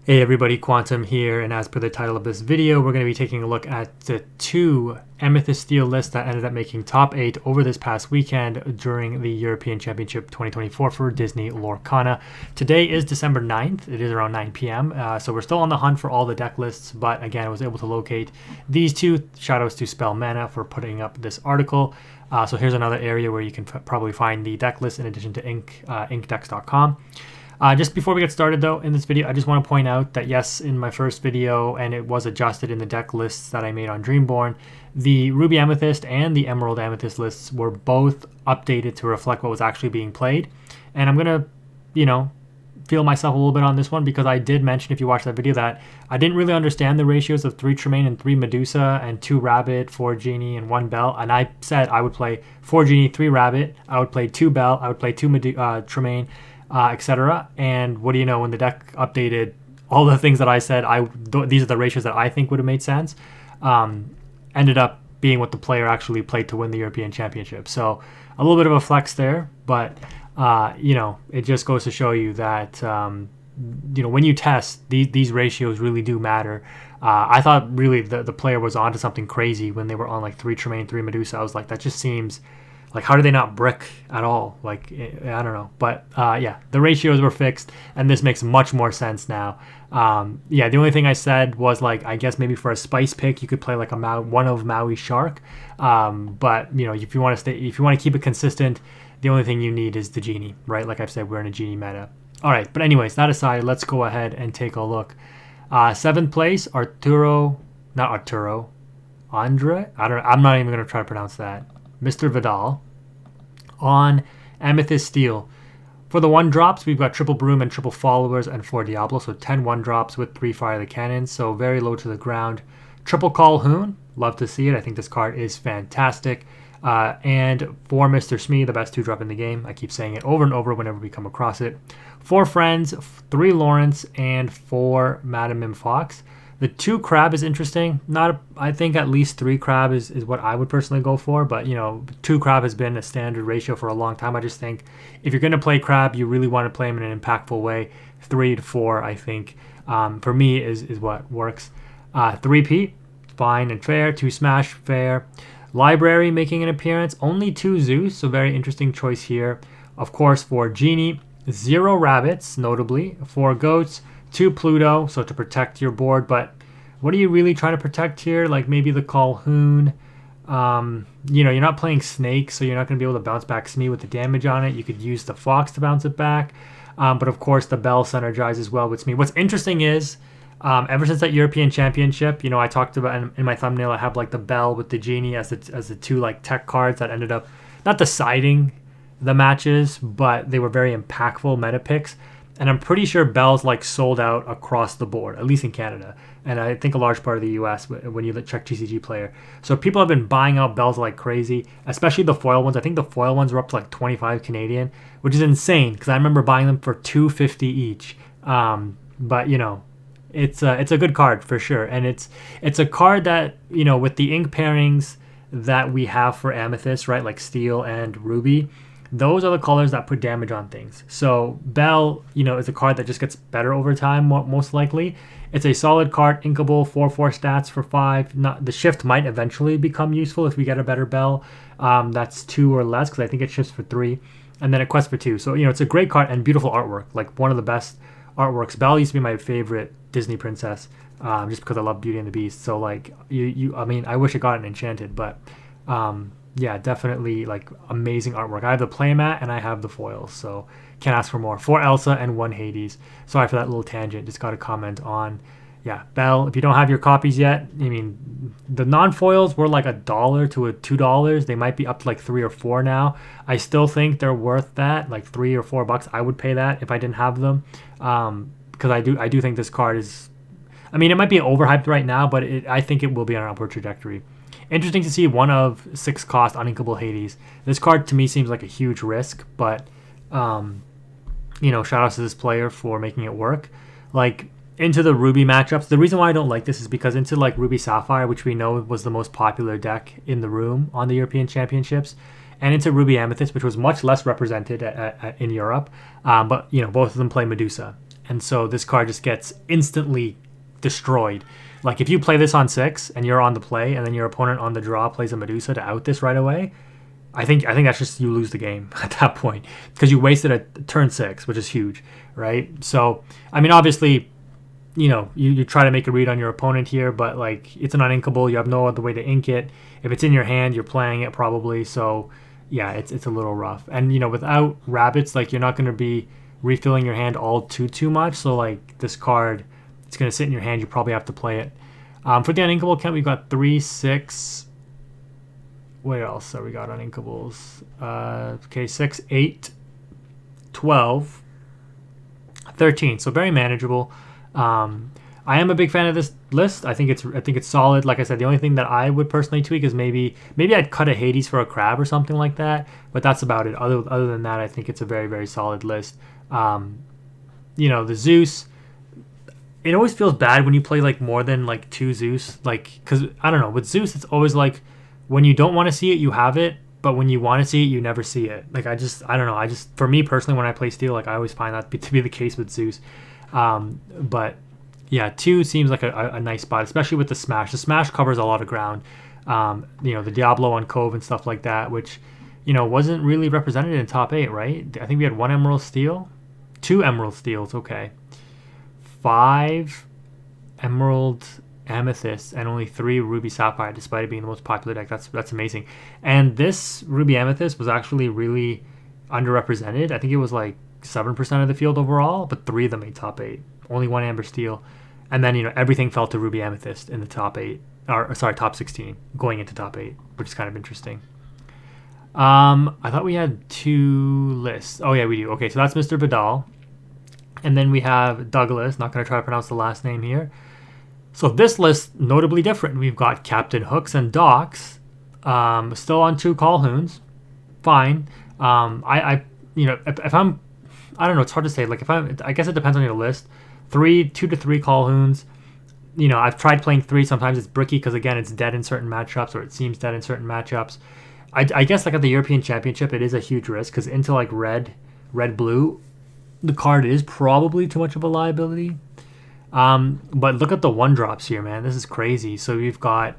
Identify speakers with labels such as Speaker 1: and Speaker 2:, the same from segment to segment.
Speaker 1: Hey everybody, Quantum here, and as per the title of this video, we're going to be taking a look at the two Amethyst Steel lists that ended up making top 8 over this past weekend during the European Championship 2024 for Disney Lorcana. Today is December 9th, it is around 9 p.m., so we're still on the hunt for all the deck lists, but again, I was able to locate these two. Shoutouts to Spell Mana for putting up this article. So here's another area where you can probably find the deck list in addition to inkdex.com. Just before we get started though, in this video, I just want to point out that yes, in my first video, and it was adjusted in the deck lists that I made on Dreamborn, the Ruby Amethyst and the Emerald Amethyst lists were both updated to reflect what was actually being played. And I'm going to, feel myself a little bit on this one because I did mention, if you watched that video, that I didn't really understand the ratios of 3 Tremaine and 3 Medusa and 2 Rabbit, 4 Genie, and 1 Bell. And I said I would play 4 Genie, 3 Rabbit, I would play 2 Bell, I would play 2 Tremaine, etc. And what do you know, when the deck updated, all the things that I said, these are the ratios that I think would have made sense, ended up being what the player actually played to win the European Championship. So a little bit of a flex there, but it just goes to show you that when you test, these ratios really do matter. I thought really the player was onto something crazy when they were on like 3 Tremaine, 3 Medusa. I was like, that just seems like, how do they not brick at all? Like, I don't know. But yeah, the ratios were fixed, and this makes much more sense now. Yeah, the only thing I said was, like, I guess maybe for a spice pick, you could play like one of Maui Shark. But if you want to keep it consistent, the only thing you need is the Genie, right? Like I've said, we're in a Genie meta. All right, but anyways, that aside, let's go ahead and take a look. 7th place, Andre. I'm not even gonna try to pronounce that. Mr. Vidal on Amethyst Steel. For the 1-drops, we've got triple Broom and triple Followers and 4 Diablo, so 10 1-drops with 3 Fire the Cannons, so very low to the ground. Triple Calhoun, love to see it. I think this card is fantastic. And 4 Mr. Smee, the best 2-drop in the game. I keep saying it over and over whenever we come across it. 4 Friends, 3 Lawrence, and 4 Madam Mim Fox. The 2 Crab is interesting. I think at least 3 Crab is what I would personally go for. But, 2 Crab has been a standard ratio for a long time. I just think if you're going to play Crab, you really want to play him in an impactful way. 3 to 4, I think, for me, is what works. 3 Pete, fine and fair. 2 Smash, fair. Library making an appearance. Only 2 Zeus, so very interesting choice here. Of course, for Genie, 0 Rabbits, notably. 4 Goats. 2 Pluto, so to protect your board, but what are you really trying to protect here? Like maybe the Calhoun. You're not playing Snake, so you're not going to be able to bounce back Smee with the damage on it. You could use the Fox to bounce it back, but of course the Bell synergizes well with Smee. What's interesting is, ever since that European Championship, I talked about in my thumbnail, I have like the Bell with the Genie as the 2 like tech cards that ended up not deciding the matches, but they were very impactful meta picks. And I'm pretty sure Bell's like sold out across the board, at least in Canada. And I think a large part of the US when you check TCG Player. So people have been buying out Bells like crazy, especially the foil ones. I think the foil ones were up to like 25 Canadian, which is insane because I remember buying them for $2.50 each. But it's a good card for sure. And it's a card that, with the ink pairings that we have for Amethyst, right? Like Steel and Ruby. Those are the colors that put damage on things. So Bell, is a card that just gets better over time, most likely. It's a solid card, inkable, 4/4 stats for 5. The shift might eventually become useful if we get a better Bell. That's 2 or less, because I think it shifts for 3. And then it quests for 2. So, it's a great card and beautiful artwork. Like one of the best artworks. Belle used to be my favorite Disney princess, just because I love Beauty and the Beast. So, like, I wish it got an enchanted, but... yeah, definitely like amazing artwork. I have the playmat and I have the foils, so can't ask for more. 4 Elsa and 1 Hades. Sorry for that little tangent. Just got to comment on, yeah, Bell. If you don't have your copies yet, the non-foils were like $1 to $2. They might be up to like 3 or 4 now. I still think they're worth that, like $3 or $4. I would pay that if I didn't have them, because I do think this card is. It might be overhyped right now, but I think it will be on an upward trajectory. Interesting to see 1 of 6 cost uninkable Hades. This card to me seems like a huge risk, but shout out to this player for making it work. Like into the Ruby matchups, the reason why I don't like this is because into like Ruby Sapphire, which we know was the most popular deck in the room on the European Championships, and into Ruby Amethyst, which was much less represented in Europe, but both of them play Medusa. and so this card just gets instantly destroyed. Like if you play this on 6 and you're on the play, and then your opponent on the draw plays a Medusa to out this right away, I think that's just, you lose the game at that point, because you wasted a turn 6, which is huge, right? So I mean, obviously, you know, you try to make a read on your opponent here, but like it's an uninkable. You have no other way to ink it. If it's in your hand, you're playing it probably. So yeah, it's a little rough. And you know, without rabbits, like you're not going to be refilling your hand all too much. So like this card, it's going to sit in your hand. You probably have to play it. For the uninkable count, we've got 3, 6. What else have we got on inkables? Okay, 6, 8, 12, 13. So very manageable. I am a big fan of this list. I think it's solid. Like I said, the only thing that I would personally tweak is maybe I'd cut a Hades for a crab or something like that. But that's about it. Other than that, I think it's a very, very solid list. You know, the Zeus, it always feels bad when you play like more than like 2 Zeus. Like, because I don't know, with Zeus, it's always like when you don't want to see it, you have it. But when you want to see it, you never see it. Like I don't know. For me personally, when I play Steel, like I always find that to be the case with Zeus. But yeah, 2 seems like a nice spot, especially with the Smash. The Smash covers a lot of ground. You know, the Diablo on Cove and stuff like that, which, you know, wasn't really represented in top 8, right? I think we had 1 Emerald Steel, 2 Emerald Steels, okay, 5 Emerald Amethyst, and only 3 Ruby Sapphire, despite it being the most popular deck. That's amazing. And this Ruby Amethyst was actually really underrepresented. I think it was like 7% of the field overall, but 3 of them made top 8. Only 1 Amber Steel. And then, you know, everything fell to Ruby Amethyst in the top 8. Or, sorry, top 16, going into top 8, which is kind of interesting. I thought we had 2 lists. Oh, yeah, we do. Okay, so that's Mr. Vidal. And then we have Douglas. Not going to try to pronounce the last name here. So this list, notably different. We've got Captain Hooks and Docks. Still on 2 Calhouns. Fine. You know, if I'm, I don't know, it's hard to say. Like I guess it depends on your list. 2 to 3 Calhouns. You know, I've tried playing 3. Sometimes it's bricky because, again, it's dead in certain matchups, or it seems dead in certain matchups. I guess like at the European Championship, it is a huge risk because into like red, blue, the card is probably too much of a liability. But look at the 1-drops here, man. This is crazy. So we've got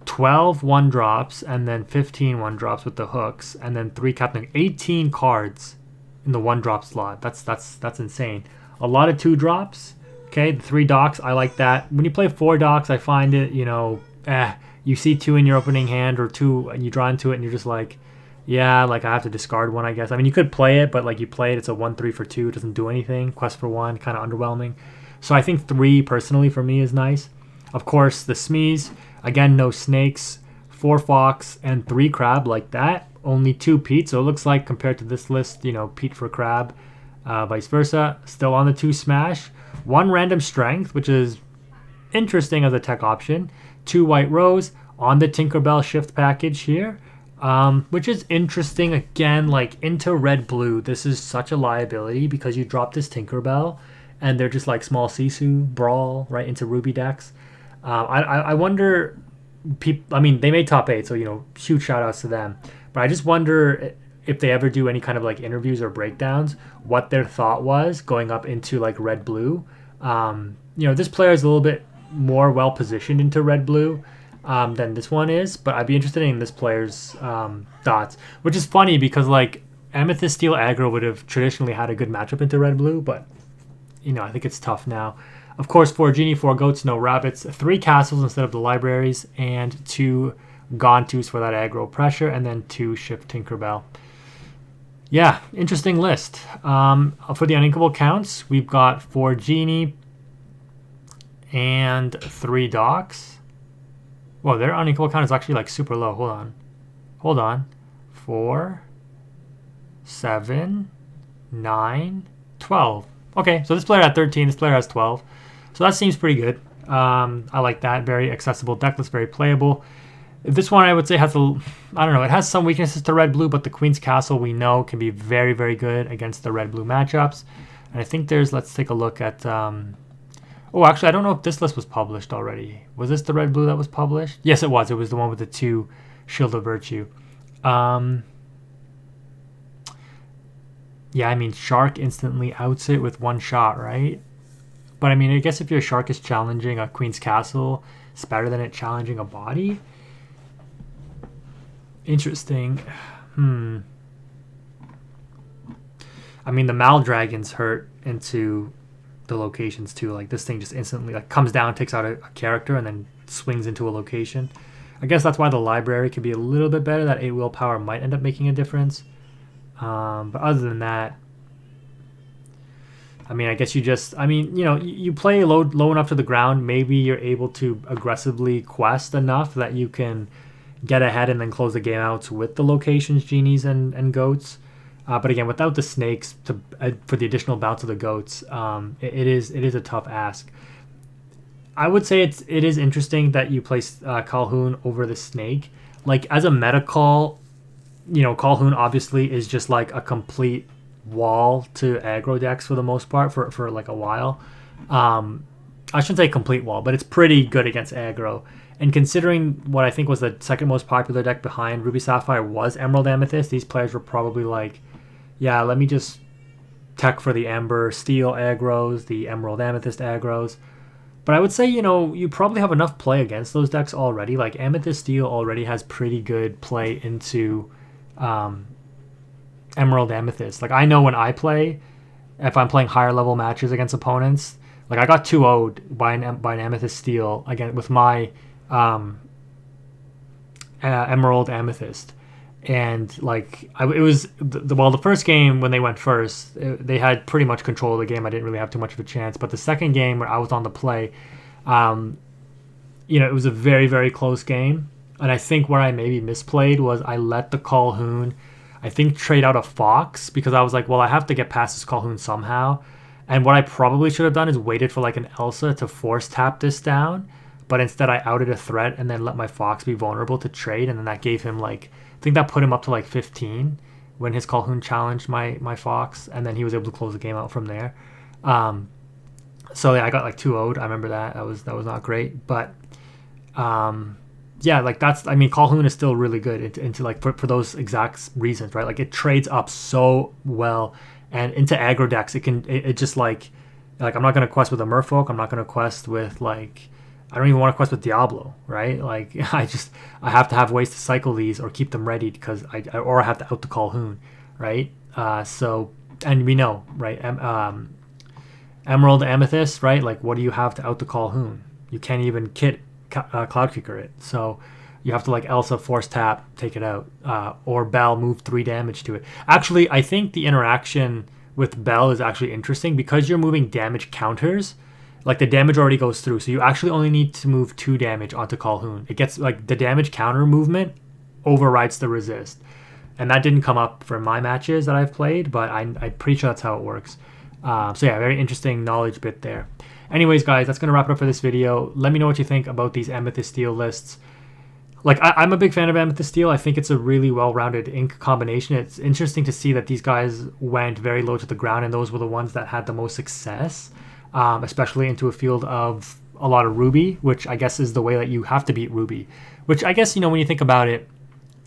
Speaker 1: 12 1-drops and then 15 1-drops with the hooks, and then 3 Captain. 18 cards in the 1-drop slot. That's insane. A lot of 2-drops. Okay, the 3 docks, I like that. When you play 4 docks, I find it, you know, you see 2 in your opening hand or 2, and you draw into it, and you're just like, yeah, like I have to discard 1, I guess. I mean, you could play it, but like you play it, it's a 1/3 for 2. It doesn't do anything. Quest for 1, kind of underwhelming. So I think 3 personally for me is nice. Of course, the Smees, again, no snakes, 4 fox, and 3 crab like that. Only 2 Pete, so it looks like compared to this list, you know, Pete for crab, vice versa. Still on the 2 smash. 1 random strength, which is interesting as a tech option. 2 white rose on the Tinkerbell shift package here, which is interesting. Again, like into red blue, this is such a liability because you drop this Tinkerbell and they're just like small Sisu brawl right into Ruby decks. I wonder, I mean, they made top 8, so, you know, huge shout outs to them. But I just wonder if they ever do any kind of like interviews or breakdowns, what their thought was going up into like red blue. You know, this player is a little bit more well positioned into red blue than this one is, but I'd be interested in this player's thoughts, which is funny because like Amethyst Steel aggro would have traditionally had a good matchup into red blue, but you know, I think it's tough now. Of course, 4 genie, 4 goats, no rabbits, 3 castles instead of the libraries, and 2 Gontus for that aggro pressure, and then 2 shift Tinkerbell. Yeah, interesting list. For the uninkable counts, we've got 4 genie and 3 docks. Whoa, their uninkable count is actually like super low. Hold on. 4, 7, 9, 12. Okay, so this player had 13, this player has 12. So that seems pretty good. I like that. Very accessible deck list, very playable. This one I would say has I don't know, it has some weaknesses to red-blue, but the Queen's Castle we know can be very, very good against the red-blue matchups. And I think let's take a look at, oh, actually, I don't know if this list was published already. Was this the red-blue that was published? Yes, it was. It was the one with the 2 Shield of Virtue. Yeah, I mean, Shark instantly outs it with one shot, right? But I mean, I guess if your Shark is challenging a Queen's Castle, it's better than it challenging a body. Interesting. I mean, the Maldragons hurt into the locations too. Like this thing just instantly like comes down, takes out a character, and then swings into a location. I guess that's why the library could be a little bit better. That 8 willpower might end up making a difference. But other than that, I mean, I guess you just, I mean, you know, you play low enough to the ground. Maybe you're able to aggressively quest enough that you can get ahead and then close the game out with the locations, genies, and goats. But again, without the snakes for the additional bounce of the goats, it is a tough ask. I would say it is interesting that you place Calhoun over the snake. Like as a meta call, you know, Calhoun obviously is just like a complete wall to aggro decks for the most part for like a while. I shouldn't say complete wall, but it's pretty good against aggro. And considering what I think was the second most popular deck behind Ruby Sapphire was Emerald Amethyst, these players were probably like, yeah, let me just tech for the Ember Steel aggros, the Emerald Amethyst aggros. But I would say, you know, you probably have enough play against those decks already. Like Amethyst Steel already has pretty good play into Emerald Amethyst. Like I know when I play, if I'm playing higher level matches against opponents, like I got 2-0'd by an Amethyst Steel again with my Emerald Amethyst. And like it was the first game when they went first, they had pretty much control of the game. I didn't really have too much of a chance. But the second game where I was on the play, you know, it was a very, very close game. And I think where I maybe misplayed was I let the Calhoun, I think, trade out a Fox because I was like, well, I have to get past this Calhoun somehow. And what I probably should have done is waited for like an Elsa to force tap this down. But instead I outed a threat and then let my Fox be vulnerable to trade. And then that gave him like, I think that put him up to like 15 when his Calhoun challenged my Fox. And then he was able to close the game out from there. So yeah, I got like 2-0'd. I remember that. That was not great. But yeah, like that's, I mean, Calhoun is still really good into like for those exact reasons, right? Like it trades up so well. And into aggro decks, it just like I'm not going to quest with a Merfolk. I'm not going to quest with like, I don't even want to quest with Diablo, right? Like I have to have ways to cycle these or keep them ready because I have to out the Calhoun, right? So, and we know, right? Emerald Amethyst, right? Like what do you have to out the Calhoun? You can't even kit Cloudkicker it. So you have to like Elsa force tap, take it out, or Bell move 3 damage to it. Actually, I think the interaction with Bell is actually interesting because you're moving damage counters. Like the damage already goes through, so you actually only need to move 2 damage onto Calhoun. It gets like the damage counter movement overrides the resist, and that didn't come up for my matches that I've played, but I'm pretty sure that's how it works. So yeah, very interesting knowledge bit there. Anyways, guys, that's gonna wrap it up for this video. Let me know what you think about these Amethyst Steel lists. Like I'm a big fan of Amethyst Steel. I think it's a really well-rounded ink combination. It's interesting to see that these guys went very low to the ground, and those were the ones that had the most success. Especially into a field of a lot of Ruby, which I guess is the way that you have to beat Ruby. Which I guess, you know, when you think about it,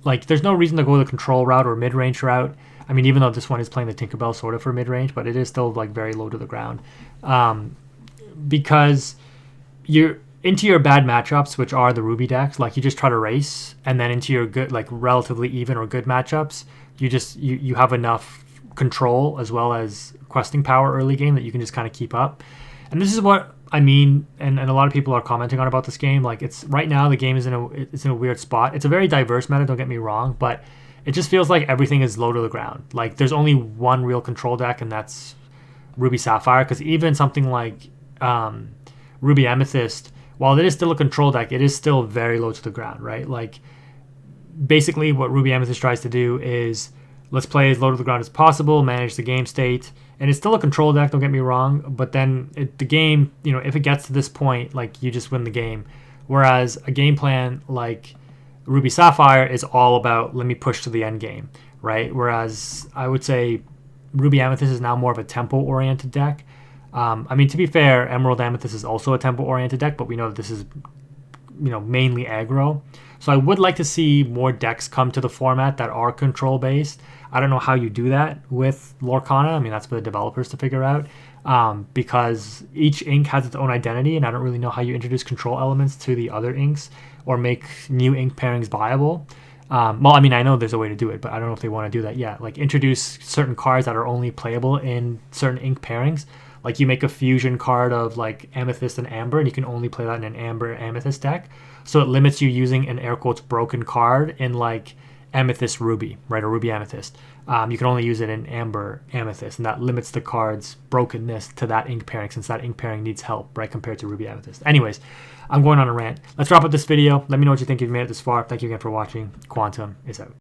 Speaker 1: like there's no reason to go the control route or mid-range route. I mean, even though this one is playing the Tinkerbell sort of for mid-range, but it is still like very low to the ground. Because you're into your bad matchups, which are the Ruby decks, like you just try to race, and then into your good, like relatively even or good matchups, you have enough control as well as questing power early game that you can just kind of keep up. And this is what I mean, and a lot of people are commenting on about this game. Like it's right now the game is in a weird spot. It's a very diverse meta, don't get me wrong, but it just feels like everything is low to the ground. Like there's only one real control deck, and that's Ruby Sapphire, because even something like Ruby Amethyst, while it is still a control deck, it is still very low to the ground, right? Like basically what Ruby Amethyst tries to do is let's play as low to the ground as possible, manage the game state, and it's still a control deck, don't get me wrong, but then the game, you know, if it gets to this point, like you just win the game. Whereas a game plan like Ruby Sapphire is all about let me push to the end game, right? Whereas I would say Ruby Amethyst is now more of a tempo-oriented deck. I mean, to be fair, Emerald Amethyst is also a tempo-oriented deck, but we know that this is mainly aggro. So I would like to see more decks come to the format that are control based. I don't know how you do that with Lorcana. I mean, that's for the developers to figure out, because each ink has its own identity, and I don't really know how you introduce control elements to the other inks or make new ink pairings viable. Well, I mean, I know there's a way to do it, but I don't know if they want to do that yet. Like, introduce certain cards that are only playable in certain ink pairings. Like, you make a fusion card of like Amethyst and Amber, and you can only play that in an Amber Amethyst deck. So it limits you using an air quotes broken card in like Amethyst Ruby, right, or Ruby Amethyst. You can only use it in Amber Amethyst, and that limits the card's brokenness to that ink pairing, since that ink pairing needs help, right, compared to Ruby Amethyst. Anyways, I'm going on a rant. Let's wrap up this video. Let me know what you think if you made it this far. Thank you again for watching. Quantum is out.